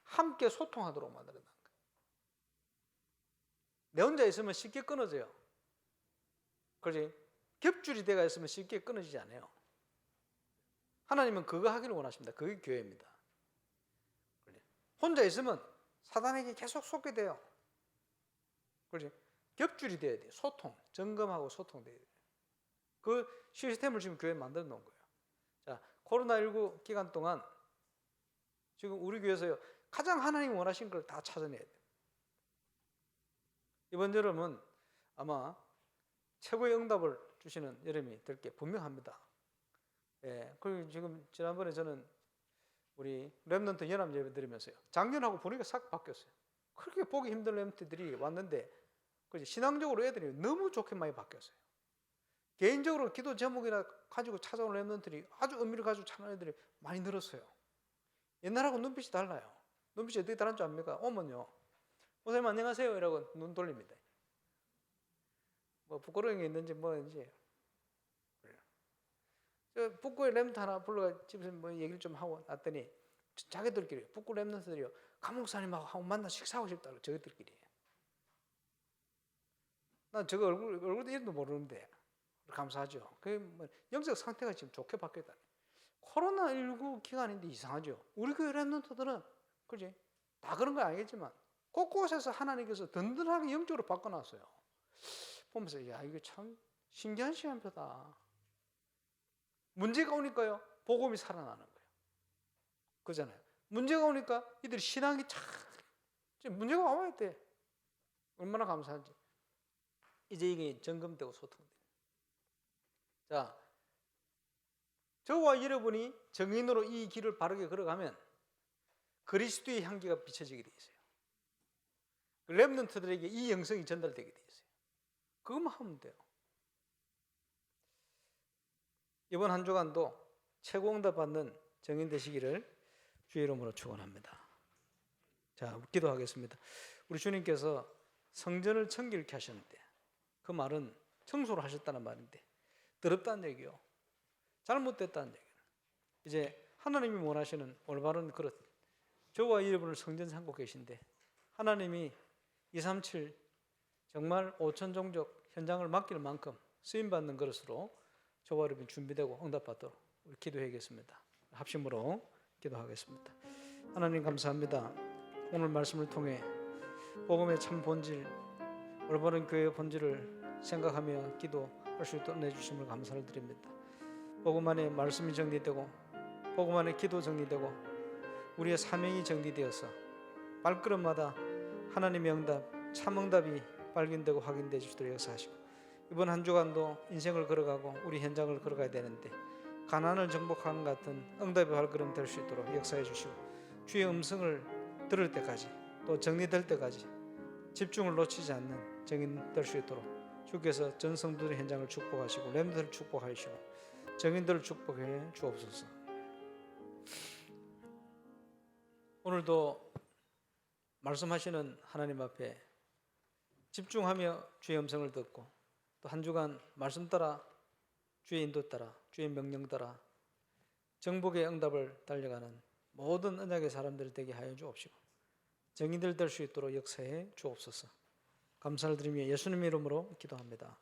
함께 소통하도록 만들어놨는 거예요. 내 혼자 있으면 쉽게 끊어져요. 그렇지? 겹줄이 되어 있으면 쉽게 끊어지지 않아요. 하나님은 그거 하기를 원하십니다. 그게 교회입니다. 혼자 있으면 사단에게 계속 속게 돼요. 그렇지? 겹줄이 돼야 돼요. 소통, 점검하고 소통돼야 돼요. 그 시스템을 지금 교회에 만들어 놓은 거예요. 자, 코로나19 기간 동안 지금 우리 교회에서요, 가장 하나님 원하신 걸 다 찾아내야 돼요. 이번 여름은 아마 최고의 응답을 주시는 여름이 될 게 분명합니다. 예, 그리고 지금 지난번에 저는 우리 렘넌트 연합 예배 드리면서요, 작년하고 분위기가 싹 바뀌었어요. 그렇게 보기 힘든 렘넌트들이 왔는데, 신앙적으로 애들이 너무 좋게 많이 바뀌었어요. 개인적으로 기도 제목이나 가지고 찾아온 렘넌트들이 아주 의미를 가지고 찾아온 애들이 많이 늘었어요. 옛날하고 눈빛이 달라요. 눈빛이 어떻게 다른 줄 압니까? 오면요, 목사님 안녕하세요 이러고 눈 돌립니다. 뭐 부끄러운 게 있는지 뭐인지. 저 북구의 렘넌트 하나 불러가 집에서 뭐 얘기를 좀 하고 났더니 자기들끼리, 북구 렘넌트들이요, 감목사님하고 만나 식사하고 싶다고. 저희들끼리. 난 저거 얼굴도 이름도 모르는데 감사하죠. 그 뭐 영적 상태가 지금 좋게 바뀌었다. 코로나19 기간인데 이상하죠. 우리 교회 렘넌트들은, 그지? 다 그런 건 아니겠지만 곳곳에서 하나님께서 든든하게 영적으로 바꿔놨어요. 보면서 야, 이거 참 신기한 시간표다. 문제가 오니까요, 복음이 살아나는 거예요. 그잖아요. 문제가 오니까 이들이 신앙이 참, 문제가 와야 돼. 얼마나 감사한지. 이제 이게 점검되고 소통돼요. 자, 저와 여러분이 정인으로 이 길을 바르게 걸어가면 그리스도의 향기가 비춰지게 돼 있어요. 렘넌트들에게 이 영성이 전달되게 돼 있어요. 그것만 하면 돼요. 이번 한 주간도 최고 응답 받는 정인 되시기를 주의 이름으로 축원합니다. 자, 기도하겠습니다. 우리 주님께서 성전을 청결케 하셨는데, 그 말은 청소를 하셨다는 말인데 더럽다는 얘기요, 잘못됐다는 얘기예요. 이제 하나님이 원하시는 올바른 그릇, 저와 여러분을 성전 삼고 계신데, 하나님이 237 정말 5천 종족 현장을 맡길 만큼 쓰임받는 그릇으로 저와 여러분이 준비되고 응답받도록 우리 기도하겠습니다. 합심으로 기도하겠습니다. 하나님 감사합니다. 오늘 말씀을 통해 복음의 참 본질, 올바른 교회의 본질을 생각하며 기도할 수 있도록 내주심을 감사를 드립니다. 복음 안에 말씀이 정리되고 복음 안에 기도 정리되고 우리의 사명이 정리되어서 발걸음마다 하나님의 응답, 참 응답이 발견되고 확인되어 주시도록 역사하시고 이번 한 주간도 인생을 걸어가고 우리 현장을 걸어가야 되는데 가난을 정복하는 것 같은 응답의 발걸음 될 수 있도록 역사해 주시고 주의 음성을 들을 때까지 또 정리될 때까지 집중을 놓치지 않는 정인 될 수 있도록 주께서 전 성도들의 현장을 축복하시고 렘들을 축복하시고 정인들을 축복해 주옵소서. 오늘도 말씀하시는 하나님 앞에 집중하며 주의 음성을 듣고 또 한 주간 말씀 따라 주의 인도 따라 주의 명령 따라 정복의 응답을 달려가는 모든 언약의 사람들 되게 하여 주옵시고 정인들 될 수 있도록 역사해 주옵소서. 감사를 드리며 예수님 이름으로 기도합니다.